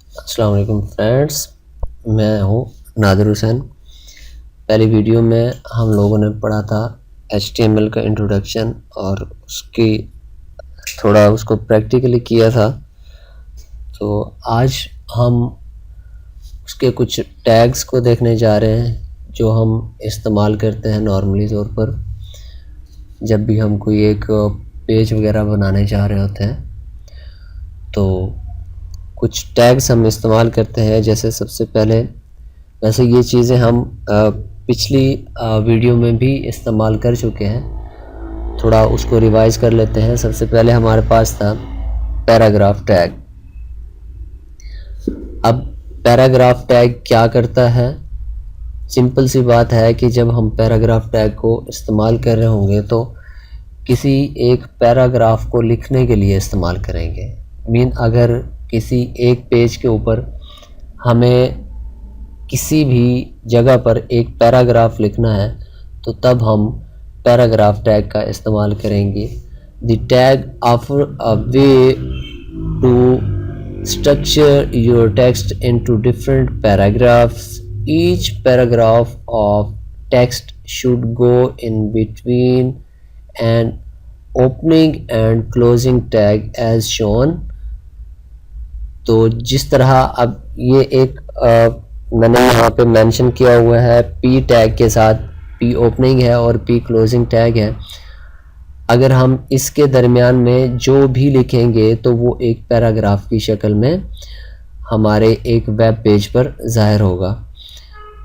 अस्सलाम वालेकुम फ्रेंड्स, मैं हूँ नादिर हुसैन। पहली वीडियो में हम लोगों ने पढ़ा था HTML का इंट्रोडक्शन और उसकी थोड़ा उसको प्रैक्टिकली किया था। तो आज हम उसके कुछ टैग्स को देखने जा रहे हैं जो हम इस्तेमाल करते हैं नॉर्मली तौर पर जब भी हम कोई एक पेज वगैरह बनाने जा रहे होते हैं। तो कुछ टैग्स हम इस्तेमाल करते हैं। जैसे सबसे पहले, वैसे ये चीज़ें हम पिछली वीडियो में भी इस्तेमाल कर चुके हैं, थोड़ा उसको रिवाइज कर लेते हैं। सबसे पहले हमारे पास था पैराग्राफ टैग। अब पैराग्राफ टैग क्या करता है? सिंपल सी बात है कि जब हम पैराग्राफ टैग को इस्तेमाल कर रहे होंगे तो किसी एक पैराग्राफ को लिखने के लिए इस्तेमाल करेंगे। अगर किसी एक पेज के ऊपर हमें किसी भी जगह पर एक पैराग्राफ लिखना है तो तब हम पैराग्राफ टैग का इस्तेमाल करेंगे। The tag offer a way to structure your text into different paragraphs. Each paragraph of text should go in between an opening and closing tag as shown. तो जिस तरह अब ये एक मैंने यहाँ पे मेंशन किया हुआ है P टैग के साथ, P ओपनिंग है और P क्लोजिंग टैग है। अगर हम इसके दरमियान में जो भी लिखेंगे तो वो एक पैराग्राफ की शक्ल में हमारे एक वेब पेज पर ज़ाहिर होगा।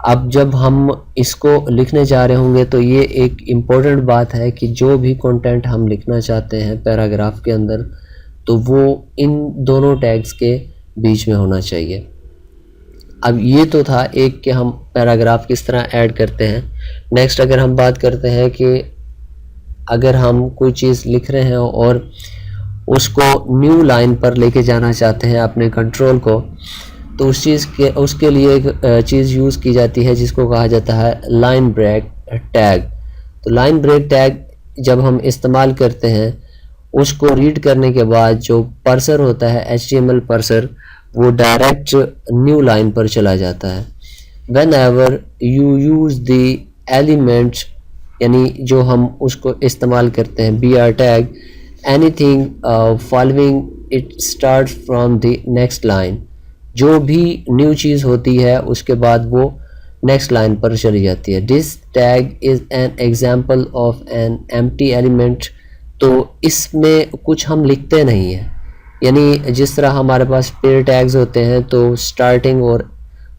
अब जब हम इसको लिखने जा रहे होंगे तो ये एक इम्पोर्टेंट बात है कि जो भी कंटेंट हम लिखना चाहते हैं पैराग्राफ के अंदर तो वो इन दोनों टैग्स के बीच में होना चाहिए। अब ये तो था एक कि हम पैराग्राफ किस तरह ऐड करते हैं। नेक्स्ट अगर हम बात करते हैं कि अगर हम कोई चीज़ लिख रहे हैं और उसको न्यू लाइन पर लेके जाना चाहते हैं अपने कंट्रोल को, तो उसके लिए एक चीज़ यूज़ की जाती है जिसको कहा जाता है लाइन ब्रेक टैग। तो लाइन ब्रेक टैग जब हम इस्तेमाल करते हैं उसको रीड करने के बाद जो पर्सर होता है HTML पर्सर, वो डायरेक्ट न्यू लाइन पर चला जाता है। Whenever you use the element, यानी जो हम उसको इस्तेमाल करते हैं BR tag, anything following it start from the next line, जो भी न्यू चीज़ होती है उसके बाद वो नेक्स्ट लाइन पर चली जाती है। This tag is an example of an empty element. तो इसमें कुछ हम लिखते नहीं हैं, यानी जिस तरह हमारे पास पेयर टैग्स होते हैं तो स्टार्टिंग और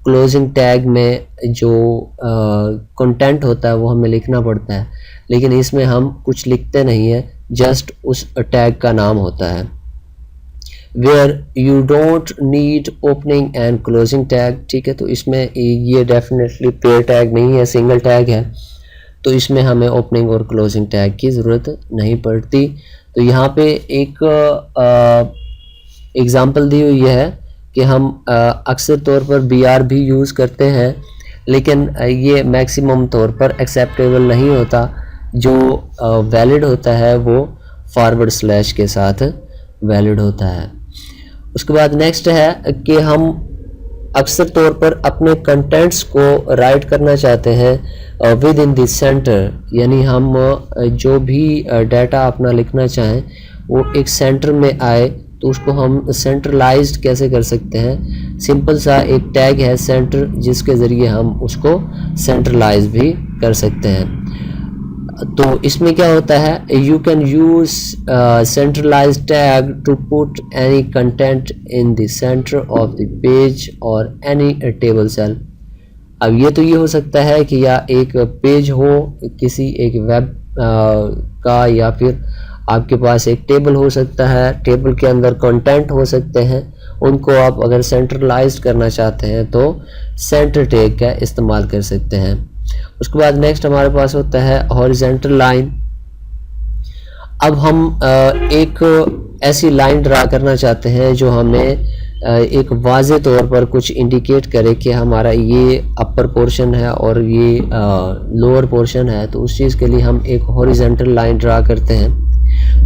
क्लोजिंग टैग में जो कंटेंट होता है वो हमें लिखना पड़ता है, लेकिन इसमें हम कुछ लिखते नहीं है, जस्ट उस टैग का नाम होता है। Where you don't need opening and closing tag, ठीक है। तो इसमें ये डेफिनेटली पेयर टैग नहीं है, सिंगल टैग है, तो इसमें हमें ओपनिंग और क्लोजिंग टैग की ज़रूरत नहीं पड़ती। तो यहाँ पे एक एग्ज़ाम्पल दी हुई है कि हम अक्सर तौर पर BR भी यूज़ करते हैं, लेकिन ये मैक्सिमम तौर पर एक्सेप्टेबल नहीं होता। जो वैलिड होता है वो फॉरवर्ड स्लैश के साथ वैलिड होता है। उसके बाद नेक्स्ट है कि हम अक्सर तौर पर अपने कंटेंट्स को राइट करना चाहते हैं विद इन द सेंटर, यानी हम जो भी डाटा अपना लिखना चाहें वो एक सेंटर में आए, तो उसको हम सेंट्रलाइज्ड कैसे कर सकते हैं। सिंपल सा एक टैग है सेंटर, जिसके ज़रिए हम उसको सेंट्रलाइज भी कर सकते हैं। तो इसमें क्या होता है, you can use centralize tag to put any content in the center of the page और एनी टेबल सेल। अब ये तो ये हो सकता है कि या एक पेज हो किसी एक वेब का, या फिर आपके पास एक टेबल हो सकता है, टेबल के अंदर कंटेंट हो सकते हैं, उनको आप अगर सेंट्रलाइज्ड करना चाहते हैं तो सेंटर टैग का इस्तेमाल कर सकते हैं। उसके बाद नेक्स्ट हमारे पास होता है हॉरिजॉन्टल लाइन। अब हम एक ऐसी लाइन ड्रा करना चाहते हैं जो हमें एक वाज़े तौर पर कुछ इंडिकेट करे कि हमारा ये अपर पोर्शन है और ये लोअर पोर्शन है। तो उस चीज़ के लिए हम एक हॉरिजॉन्टल लाइन ड्रा करते हैं।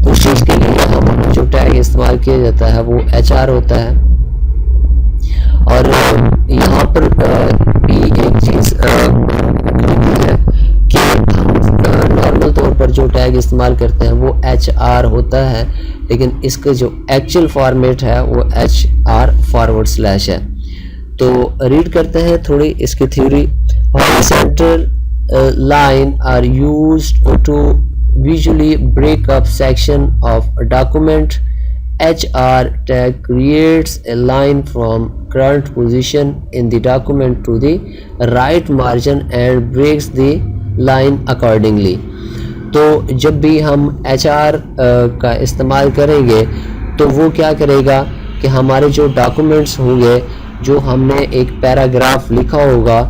तो उस चीज़ के लिए हम जो टैग इस्तेमाल किया जाता है वो HR होता है। और यहाँ पर भी एक चीज़ है कि हम नॉर्मल तौर पर जो टैग इस्तेमाल करते हैं वो HR होता है, लेकिन इसका जो एक्चुअल फॉर्मेट है वो HR// है। तो रीड करते हैं थोड़ी इसकी theory. Horizontal line are used to visually break up section of a document. HR tag creates a line from current position in the document to the right margin and breaks the line accordingly. तो जब भी हम HR का इस्तेमाल करेंगे तो वो क्या करेगा कि हमारे जो डॉक्यूमेंट्स होंगे, जो हमने एक पैराग्राफ लिखा होगा,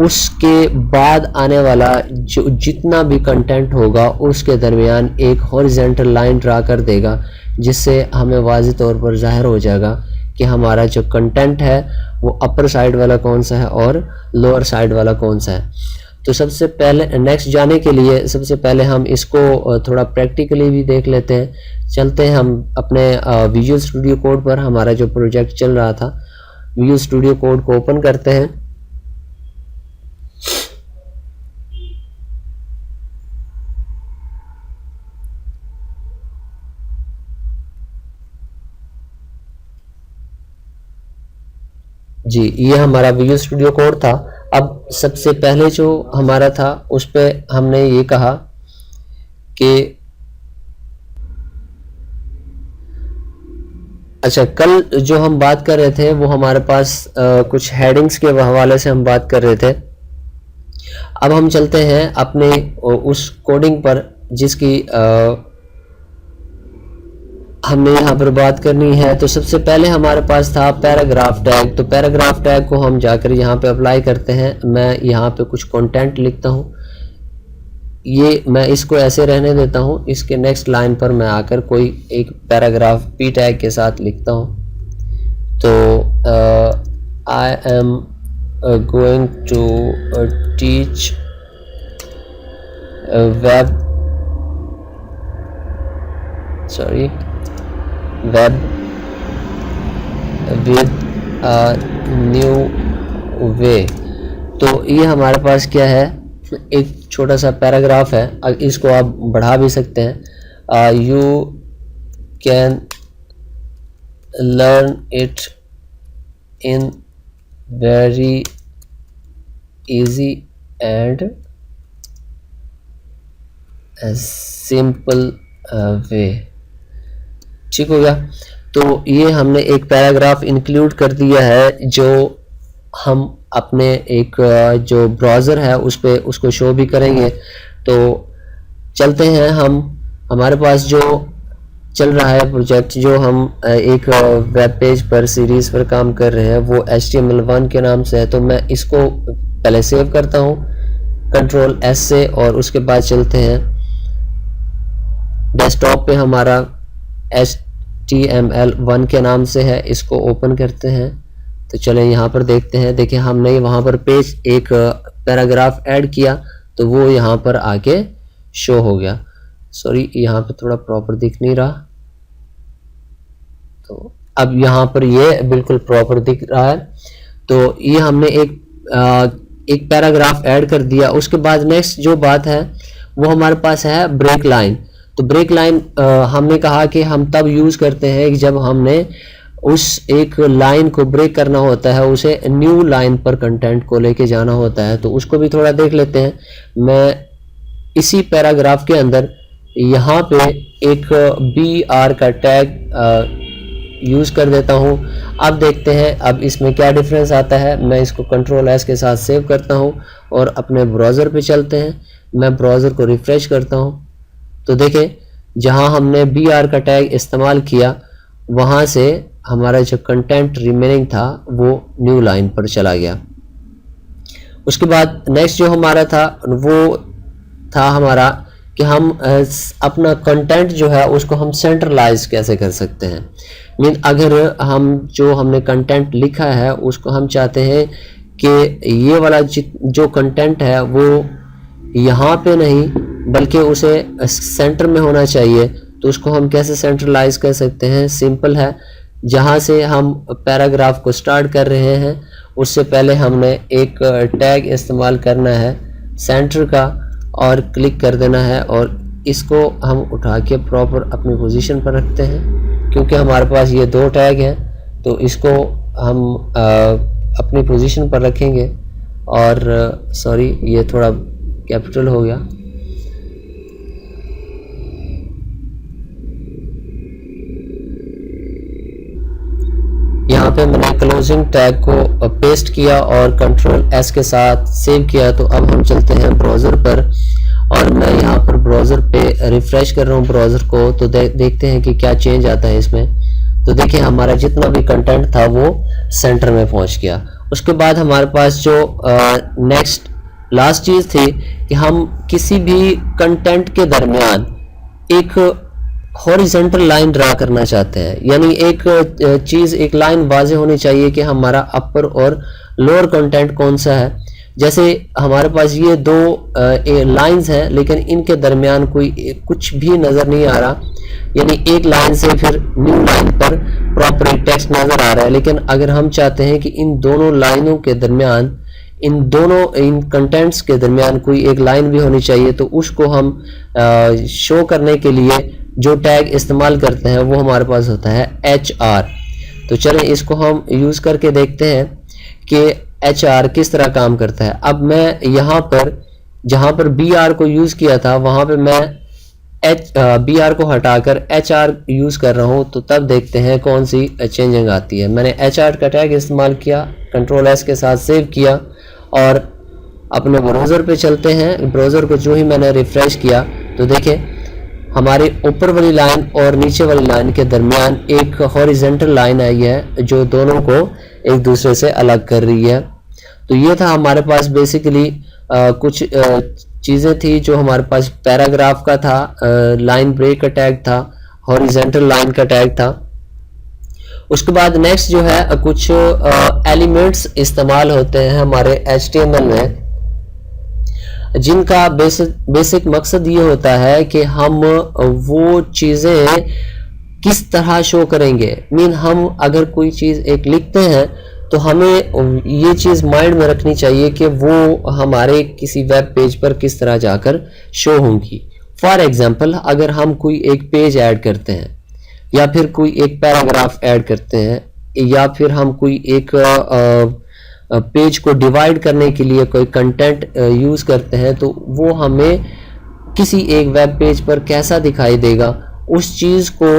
उसके बाद आने वाला जो जितना भी कंटेंट होगा उसके दरमियान एक हॉरिजॉन्टल लाइन ड्रा कर देगा, जिससे हमें वाज़ेह तौर पर ज़ाहिर हो जाएगा कि हमारा जो कंटेंट है वो अपर साइड वाला कौन सा है और लोअर साइड वाला कौन सा है। तो सबसे पहले नेक्स्ट जाने के लिए सबसे पहले हम इसको थोड़ा प्रैक्टिकली भी देख लेते हैं। चलते हैं हम अपने विजुअल स्टूडियो कोड पर। हमारा जो प्रोजेक्ट चल रहा था, विजुअल स्टूडियो कोड को ओपन करते हैं। जी, ये हमारा विजुअल स्टूडियो कोड था। अब सबसे पहले जो हमारा था उस पे हमने ये कहा कि अच्छा, कल जो हम बात कर रहे थे वो हमारे पास कुछ हेडिंग्स के हवाले से हम बात कर रहे थे। अब हम चलते हैं अपने उस कोडिंग पर जिसकी हमने यहाँ पर बात करनी है। तो सबसे पहले हमारे पास था पैराग्राफ टैग। तो पैराग्राफ टैग को हम जाकर यहाँ पे अप्लाई करते हैं। मैं यहाँ पे कुछ कंटेंट लिखता हूँ, ये मैं इसको ऐसे रहने देता हूँ। इसके नेक्स्ट लाइन पर मैं आकर कोई एक पैराग्राफ P टैग के साथ लिखता हूँ। तो I am going to teach web with a new way. तो ये हमारे पास क्या है, एक छोटा सा पैराग्राफ है। इसको आप बढ़ा भी सकते हैं। You can learn it in very easy and simple way. ठीक हो गया। तो ये हमने एक पैराग्राफ इंक्लूड कर दिया है जो हम अपने एक जो ब्राउज़र है उस पे उसको शो भी करेंगे। तो चलते हैं हम, हमारे पास जो चल रहा है प्रोजेक्ट, जो हम एक वेब पेज पर सीरीज़ पर काम कर रहे हैं, वो HTML1 के नाम से है। तो मैं इसको पहले सेव करता हूँ Ctrl+S से, और उसके बाद चलते हैं डेस्कटॉप पे हमारा HTML1 के नाम से है, इसको ओपन करते हैं। तो चलें यहाँ पर देखते हैं। देखिए, हमने वहाँ पर पेज एक पैराग्राफ ऐड किया तो वो यहाँ पर आके शो हो गया। सॉरी, यहाँ पे थोड़ा प्रॉपर दिख नहीं रहा। तो अब यहाँ पर ये बिल्कुल प्रॉपर दिख रहा है। तो ये हमने एक पैराग्राफ ऐड कर दिया। उसके बाद नेक्स्ट जो बात है वो हमारे पास है ब्रेक लाइन। तो ब्रेक लाइन हमने कहा कि हम तब यूज़ करते हैं कि जब हमने उस एक लाइन को ब्रेक करना होता है, उसे न्यू लाइन पर कंटेंट को लेके जाना होता है। तो उसको भी थोड़ा देख लेते हैं। मैं इसी पैराग्राफ के अंदर यहाँ पे एक BR का टैग यूज़ कर देता हूँ। अब देखते हैं अब इसमें क्या डिफरेंस आता है। मैं इसको Ctrl+S के साथ सेव करता हूँ और अपने ब्राउज़र पे चलते हैं। मैं ब्राउज़र को रिफ़्रेश करता हूँ। तो देखें, जहाँ हमने BR का टैग इस्तेमाल किया वहाँ से हमारा जो कंटेंट रिमेनिंग था वो न्यू लाइन पर चला गया। उसके बाद नेक्स्ट जो हमारा था वो था हमारा कि हम अपना कंटेंट जो है उसको हम सेंट्रलाइज कैसे कर सकते हैं। मीन अगर हम जो हमने कंटेंट लिखा है उसको हम चाहते हैं कि ये वाला जो कंटेंट है वो यहाँ पे नहीं बल्कि उसे सेंटर में होना चाहिए, तो उसको हम कैसे सेंट्रलाइज कर सकते हैं। सिंपल है जहाँ से हम पैराग्राफ को स्टार्ट कर रहे हैं उससे पहले हमने एक टैग इस्तेमाल करना है सेंटर का और क्लिक कर देना है, और इसको हम उठा के प्रॉपर अपनी पोजीशन पर रखते हैं। क्योंकि हमारे पास ये दो टैग हैं तो इसको हम अपनी पोजीशन पर रखेंगे। और सॉरी, ये थोड़ा कैपिटल हो गया। यहाँ पे मैंने क्लोजिंग टैग को पेस्ट किया और कंट्रोल एस के साथ सेव किया। तो अब हम चलते हैं ब्राउज़र पर, और मैं यहाँ पर ब्राउज़र पे रिफ्रेश कर रहा हूँ ब्राउज़र को। तो देखते हैं कि क्या चेंज आता है इसमें। तो देखिए हमारा जितना भी कंटेंट था वो सेंटर में पहुँच गया। उसके बाद हमारे पास जो नेक्स्ट लास्ट चीज़ थी कि हम किसी भी कंटेंट के दरमियान एक हॉरिजॉन्टल लाइन ड्रा करना चाहते हैं, यानी एक चीज़, एक लाइन वाज़े होनी चाहिए कि हमारा अपर और लोअर कंटेंट कौन सा है। जैसे हमारे पास ये दो लाइंस हैं लेकिन इनके दरमियान कुछ भी नज़र नहीं आ रहा, यानी एक लाइन से फिर न्यू लाइन पर प्रॉपर टेक्स्ट नज़र आ रहा है। लेकिन अगर हम चाहते हैं कि इन दोनों लाइनों के दरमियान, इन कंटेंट्स के दरमियान कोई एक लाइन भी होनी चाहिए, तो उसको हम शो करने के लिए जो टैग इस्तेमाल करते हैं वो हमारे पास होता है HR। तो चलें इसको हम यूज़ करके देखते हैं कि HR किस तरह काम करता है। अब मैं यहाँ पर जहाँ पर BR को यूज़ किया था वहाँ पे मैं BR को हटाकर HR यूज़ कर रहा हूँ। तो तब देखते हैं कौन सी चेंजिंग आती है। मैंने HR का टैग इस्तेमाल किया, कंट्रोल S के साथ सेव किया और अपने ब्राउज़र पे चलते हैं। ब्राउज़र को जो ही मैंने रिफ़्रेश किया तो देखें हमारी ऊपर वाली लाइन और नीचे वाली लाइन के दरमियान एक हॉरिजॉन्टल लाइन आई है जो दोनों को एक दूसरे से अलग कर रही है। तो ये था हमारे पास बेसिकली कुछ चीज़ें थी जो हमारे पास पैराग्राफ का था, लाइन ब्रेक का टैग था, हॉरिजॉन्टल लाइन का टैग था। उसके बाद नेक्स्ट जो है कुछ एलिमेंट्स इस्तेमाल होते हैं हमारे HTML में, जिनका बेसिक मकसद ये होता है कि हम वो चीज़ें किस तरह शो करेंगे। हम अगर कोई चीज़ एक लिखते हैं तो हमें ये चीज़ माइंड में रखनी चाहिए कि वो हमारे किसी वेब पेज पर किस तरह जाकर शो होंगी। फॉर एग्जांपल, अगर हम कोई एक पेज ऐड करते हैं या फिर कोई एक पैराग्राफ ऐड करते हैं या फिर हम कोई एक पेज को डिवाइड करने के लिए कोई कंटेंट यूज़ करते हैं, तो वो हमें किसी एक वेब पेज पर कैसा दिखाई देगा उस चीज़ को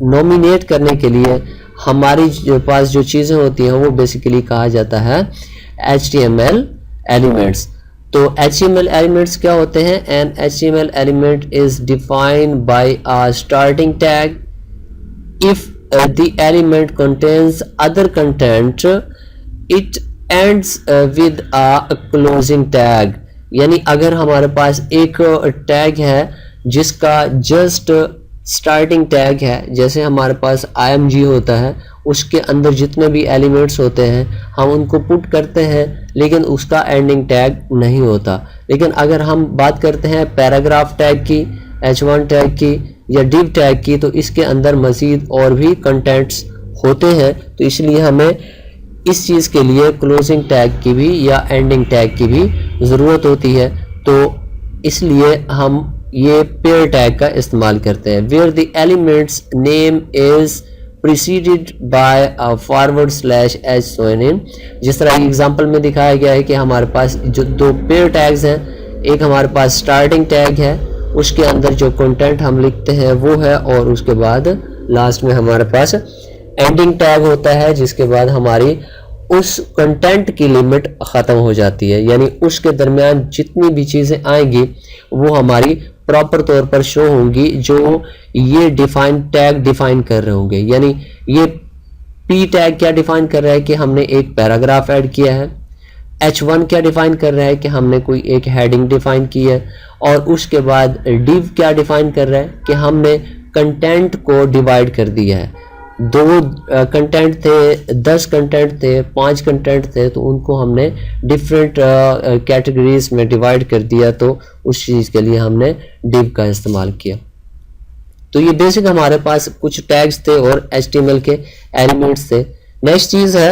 नॉमिनेट करने के लिए हमारी पास जो चीज़ें होती हैं वो बेसिकली कहा जाता है HTML एलिमेंट्स। तो HTML एलिमेंट्स क्या होते हैं? An HTML element is defined by a starting tag if the element contains other content it ends with a closing tag. यानी अगर हमारे पास एक टैग है जिसका जस्ट स्टार्टिंग टैग है, जैसे हमारे पास IMG होता है, उसके अंदर जितने भी एलिमेंट्स होते हैं हम उनको पुट करते हैं लेकिन उसका एंडिंग टैग नहीं होता। लेकिन अगर हम बात करते हैं पैराग्राफ टैग की, H1 टैग की या div टैग की, तो इसके अंदर मज़ीद और भी कंटेंट्स होते हैं। तो इसलिए हमें इस चीज़ के लिए क्लोजिंग टैग की भी या एंडिंग टैग की भी ज़रूरत होती है। तो इसलिए हम ये पेयर टैग का इस्तेमाल करते हैं। Where the elements name is preceded by a forward slash H सोनिन। जिस तरह एग्जांपल में दिखाया गया है कि हमारे पास जो दो पेयर टैग्स हैं, एक हमारे पास स्टार्टिंग टैग है, उसके अंदर जो कंटेंट हम लिखते हैं वो है, और उसके बाद लास्ट में हमारे पास एंडिंग टैग होता है जिसके बाद हमारी उस कंटेंट की लिमिट ख़त्म हो जाती है। यानी उसके दरमियान जितनी भी चीज़ें आएंगी वो हमारी प्रॉपर तौर पर शो होंगी जो ये डिफाइन टैग डिफाइन कर रहे होंगे। यानी ये P टैग क्या डिफाइन कर रहा है कि हमने एक पैराग्राफ ऐड किया है, H1 क्या डिफाइन कर रहा है कि हमने कोई एक हेडिंग डिफाइन की है, और उसके बाद div क्या डिफाइन कर रहा है कि हमने कंटेंट को डिवाइड कर दिया है। 2 कंटेंट थे, 10 कंटेंट थे, 5 कंटेंट थे, तो उनको हमने डिफरेंट कैटेगरीज में डिवाइड कर दिया। तो उस चीज़ के लिए हमने div का इस्तेमाल किया। तो ये बेसिक हमारे पास कुछ टैग्स थे और HTML के एलिमेंट्स थे। नेक्स्ट चीज है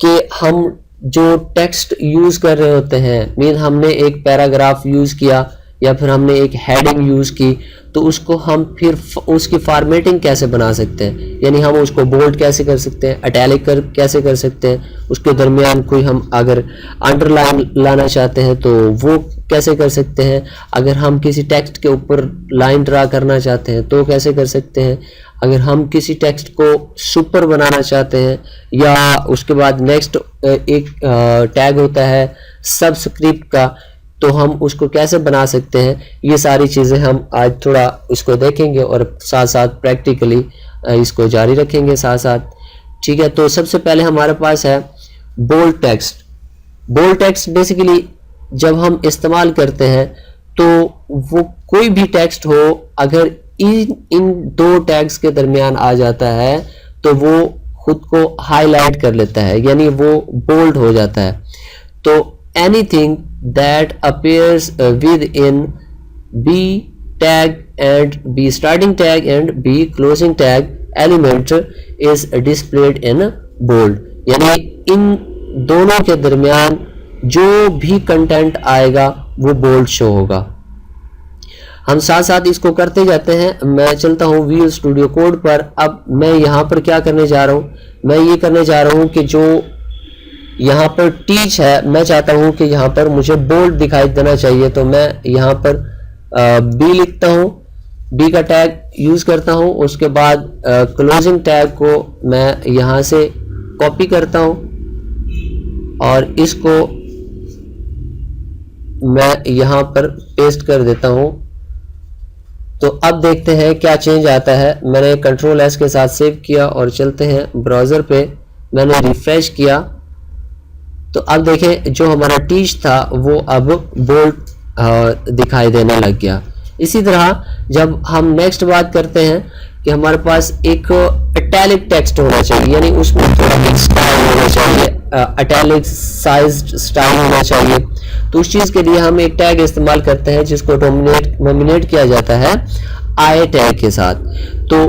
कि हम जो टेक्स्ट यूज कर रहे होते हैं, मीन हमने एक पैराग्राफ यूज किया या फिर हमने एक हेडिंग यूज की, तो उसको हम फिर उसकी फॉर्मेटिंग कैसे बना सकते हैं, यानी हम उसको बोल्ड कैसे कर सकते हैं, इटैलिक कैसे कर सकते हैं, उसके दरमियान कोई हम अगर अंडरलाइन लाना चाहते हैं तो वो कैसे कर सकते हैं, अगर हम किसी टेक्स्ट के ऊपर लाइन ड्रा करना चाहते हैं तो कैसे कर सकते हैं, अगर हम किसी टेक्स्ट को सुपर बनाना चाहते हैं, या उसके बाद नेक्स्ट एक टैग होता है सबस्क्रिप्ट का, तो हम उसको कैसे बना सकते हैं। ये सारी चीज़ें हम आज थोड़ा इसको देखेंगे और साथ साथ प्रैक्टिकली इसको जारी रखेंगे साथ साथ। ठीक है, तो सबसे पहले हमारे पास है bold text. Bold text basically जब हम इस्तेमाल करते हैं तो वो कोई भी टेक्स्ट हो, अगर इन दो टैग्स के दरमियान आ जाता है तो वो खुद को हाईलाइट कर लेता है, यानी वो बोल्ड हो जाता है। तो anything that appears within B tag and B starting tag and B closing tag element is displayed in bold, यानी इन दोनों के दरमियान जो भी कंटेंट आएगा वो बोल्ड शो होगा। हम साथ साथ इसको करते जाते हैं। मैं चलता हूँ विजुअल स्टूडियो कोड पर। अब मैं यहाँ पर क्या करने जा रहा हूँ, मैं ये करने जा रहा हूँ कि जो यहाँ पर टीच है, मैं चाहता हूँ कि यहाँ पर मुझे बोल्ड दिखाई देना चाहिए, तो मैं यहाँ पर बी लिखता हूँ, बी का टैग यूज करता हूँ। उसके बाद क्लोजिंग टैग को मैं यहाँ से कॉपी करता हूँ और इसको मैं यहाँ पर पेस्ट कर देता हूँ। तो अब देखते हैं क्या चेंज आता है। मैंने कंट्रोल एस के साथ सेव किया और चलते हैं ब्राउज़र पे, मैंने रिफ्रेश किया तो अब देखें जो हमारा टीच था वो अब बोल्ड दिखाई देने लग गया। इसी तरह जब हम नेक्स्ट बात करते हैं कि हमारे पास एक इटैलिक टेक्स्ट होना चाहिए, यानी उसमें थोड़ा स्टाइल होना चाहिए, इटैलिक साइज्ड स्टाइल होना चाहिए, तो उस चीज़ के लिए हम एक टैग इस्तेमाल करते हैं जिसको नॉमिनेट किया जाता है आई टैग के साथ। तो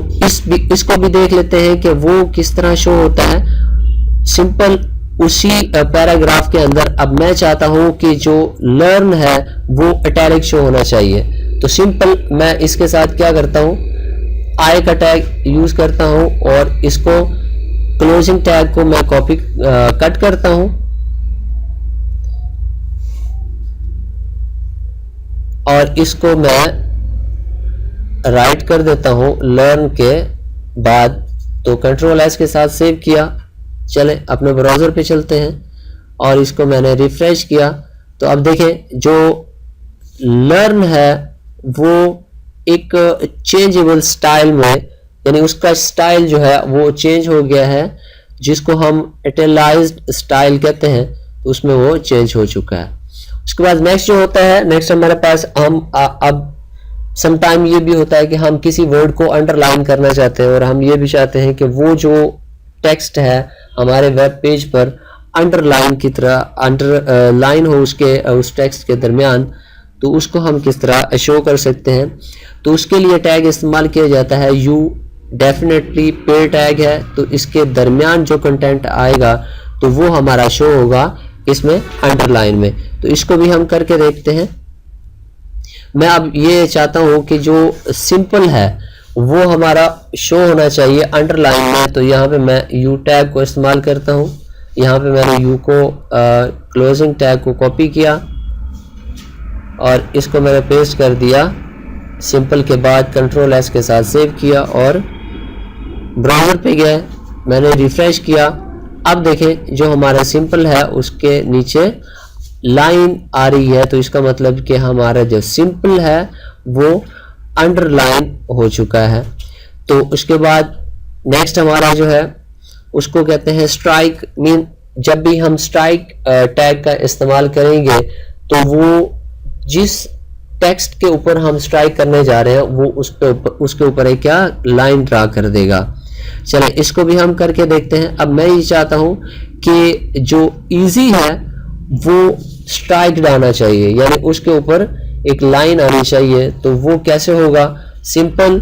इसको भी देख लेते हैं कि वो किस तरह शो होता है। सिंपल उसी पैराग्राफ के अंदर अब मैं चाहता हूं कि जो लर्न है वो इटैलिक शो होना चाहिए, तो सिंपल मैं इसके साथ क्या करता हूं, आई का टैग यूज करता हूं और इसको क्लोजिंग टैग को मैं कॉपी कट करता हूं और इसको मैं राइट कर देता हूं लर्न के बाद। तो कंट्रोल एस के साथ सेव किया। चले अपने ब्राउज़र पे चलते हैं और इसको मैंने रिफ्रेश किया तो अब देखें जो लर्न है वो एक चेंजेबल स्टाइल में, यानी उसका स्टाइल जो है वो चेंज हो गया है, जिसको हम इटैलाइज्ड स्टाइल कहते हैं, तो उसमें वो चेंज हो चुका है। उसके बाद नेक्स्ट जो होता है, नेक्स्ट हमारे पास हम अब समटाइम ये भी होता है कि हम किसी वर्ड को अंडरलाइन करना चाहते हैं और हम ये भी चाहते हैं कि वो जो टेक्स्ट है हमारे वेब पेज पर अंडरलाइन की तरह अंडरलाइन हो उसके उस टेक्स्ट के दरमियान, तो उसको हम किस तरह शो कर सकते हैं। तो उसके लिए टैग इस्तेमाल किया जाता है यू डेफिनेटली पेयर टैग है, तो इसके दरमियान जो कंटेंट आएगा तो वो हमारा शो होगा इसमें अंडरलाइन में। तो इसको भी हम करके देखते हैं। मैं अब ये चाहता हूँ कि जो सिंपल है वो हमारा शो होना चाहिए अंडरलाइन में, तो यहाँ पे मैं यू टैग को इस्तेमाल करता हूँ। यहाँ पे मैंने यू को क्लोजिंग टैग को कॉपी किया और इसको मैंने पेस्ट कर दिया सिंपल के बाद कंट्रोल एस के साथ सेव किया और ब्राउज़र पे गए, मैंने रिफ्रेश किया। अब देखें जो हमारा सिंपल है उसके नीचे लाइन आ रही है, तो इसका मतलब कि हमारा जो सिंपल है वो अंडरलाइन हो चुका है। तो उसके बाद नेक्स्ट हमारा जो है उसको कहते हैं स्ट्राइक। मीन जब भी हम स्ट्राइक टैग का इस्तेमाल करेंगे तो वो जिस टेक्स्ट के ऊपर हम स्ट्राइक करने जा रहे हैं वो उसके ऊपर एक क्या लाइन ड्रा कर देगा। चलें इसको भी हम करके देखते हैं। अब मैं ये चाहता हूं कि जो इजी है वो स्ट्राइक आना चाहिए, यानी उसके ऊपर एक लाइन आनी चाहिए। तो वो कैसे होगा, सिंपल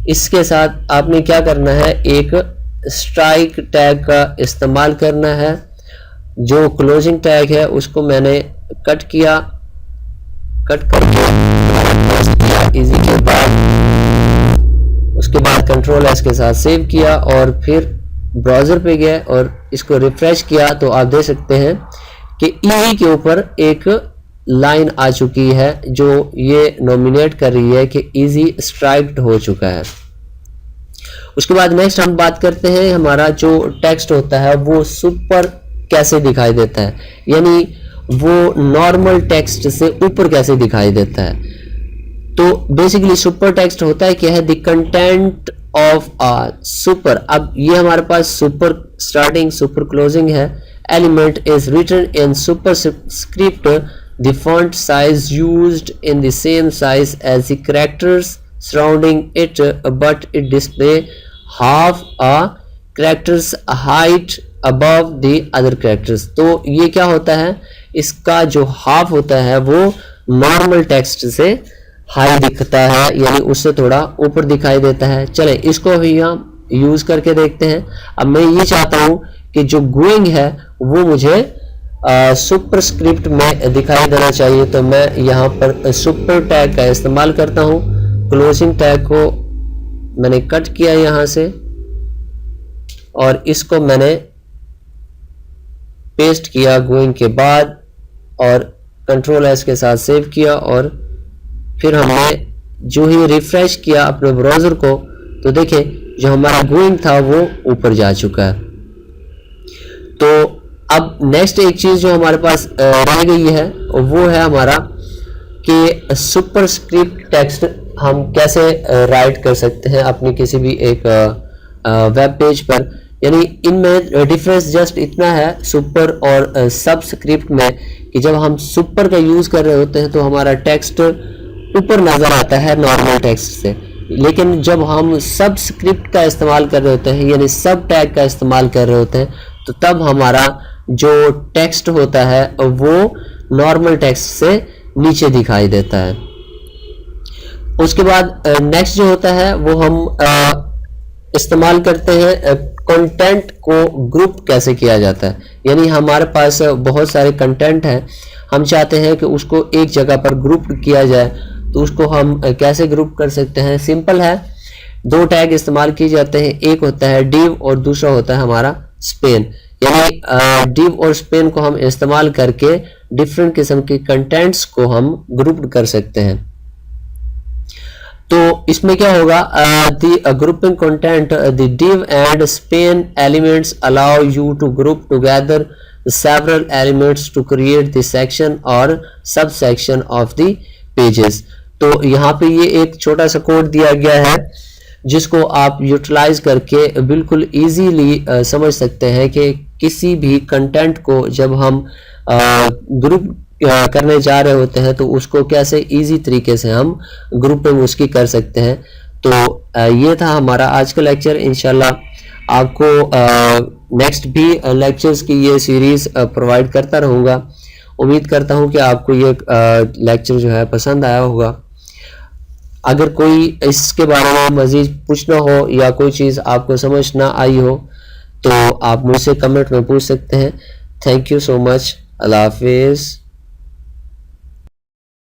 इसके साथ आपने क्या करना है, एक स्ट्राइक टैग का इस्तेमाल करना है। जो क्लोजिंग टैग है उसको मैंने कट किया, कट करके इजी के बाद उसके बाद कंट्रोल एस के साथ सेव किया और फिर ब्राउज़र पे गया और इसको रिफ्रेश किया तो आप देख सकते हैं कि इजी के ऊपर एक लाइन आ चुकी है जो ये नॉमिनेट कर रही है कि इजी स्ट्राइक्ड हो चुका है। उसके बाद नेक्स्ट हम बात करते हैं हमारा जो टेक्स्ट होता है वो सुपर कैसे दिखाई देता है, यानी वो नॉर्मल टेक्स्ट से ऊपर कैसे दिखाई देता है। तो बेसिकली सुपर टेक्स्ट होता है क्या है, the content of a super. अब ये हमारे पास सुपर स्टार्टिंग सुपर क्लोजिंग है, element is written in superscript, the font size used in the same size as the characters surrounding it, but it display half a characters height above the other characters। तो ये क्या होता है, इसका जो half होता है वो नॉर्मल टेक्स्ट से हाई दिखता है, यानी उससे थोड़ा ऊपर दिखाई देता है। चले इसको भी हम यूज करके देखते हैं। अब मैं ये चाहता हूं कि जो गोइंग है वो मुझे सुपरस्क्रिप्ट में दिखाई देना चाहिए, तो मैं यहाँ पर सुपर टैग का इस्तेमाल करता हूँ। क्लोजिंग टैग को मैंने कट किया यहाँ से और इसको मैंने पेस्ट किया गोइंग के बाद और कंट्रोल एस के साथ सेव किया और फिर हमने जो ही रिफ्रेश किया अपने ब्राउज़र को तो देखें जो हमारा गोइंग था वो ऊपर जा चुका है। तो अब नेक्स्ट एक चीज़ जो हमारे पास रह गई है वो है हमारा कि सुपरस्क्रिप्ट टेक्स्ट हम कैसे राइट कर सकते हैं अपनी किसी भी एक वेब पेज पर। यानी इनमें डिफरेंस जस्ट इतना है सुपर और सबस्क्रिप्ट में कि जब हम सुपर का यूज़ कर रहे होते हैं तो हमारा टेक्स्ट ऊपर नज़र आता है नॉर्मल टेक्स्ट से, लेकिन जब हम सबस्क्रिप्ट का इस्तेमाल कर रहे होते हैं यानी सब टैग का इस्तेमाल कर रहे होते हैं तो तब हमारा जो टेक्स्ट होता है वो नॉर्मल टेक्स्ट से नीचे दिखाई देता है। उसके बाद नेक्स्ट जो होता है वो हम इस्तेमाल करते हैं कंटेंट को ग्रुप कैसे किया जाता है। यानी हमारे पास बहुत सारे कंटेंट हैं, हम चाहते हैं कि उसको एक जगह पर ग्रुप किया जाए, तो उसको हम कैसे ग्रुप कर सकते हैं। सिंपल है, दो टैग इस्तेमाल किए जाते हैं, एक होता है div और दूसरा होता है हमारा span। यानी div और span को हम इस्तेमाल करके डिफरेंट किस्म के कंटेंट्स को हम ग्रुप कर सकते हैं। तो इसमें क्या होगा, the grouping content the div and span elements allow you to group together several elements to create the section or subsection of the pages। तो यहाँ पे ये एक छोटा सा कोड दिया गया है जिसको आप यूटिलाइज करके बिल्कुल इजीली समझ सकते हैं कि किसी भी कंटेंट को जब हम ग्रुप करने जा रहे होते हैं तो उसको कैसे इजी तरीके से हम ग्रुपिंग उसकी कर सकते हैं। तो ये था हमारा आज का लेक्चर। इंशाल्लाह आपको नेक्स्ट भी लेक्चर्स की ये सीरीज़ प्रोवाइड करता रहूँगा। उम्मीद करता हूँ कि आपको ये लेक्चर जो है पसंद आया होगा। अगर कोई इसके बारे में मज़ीद पूछना हो या कोई चीज़ आपको समझ ना आई हो तो आप मुझसे कमेंट में पूछ सकते हैं। Thank you so much. अल्लाह हाफिज़।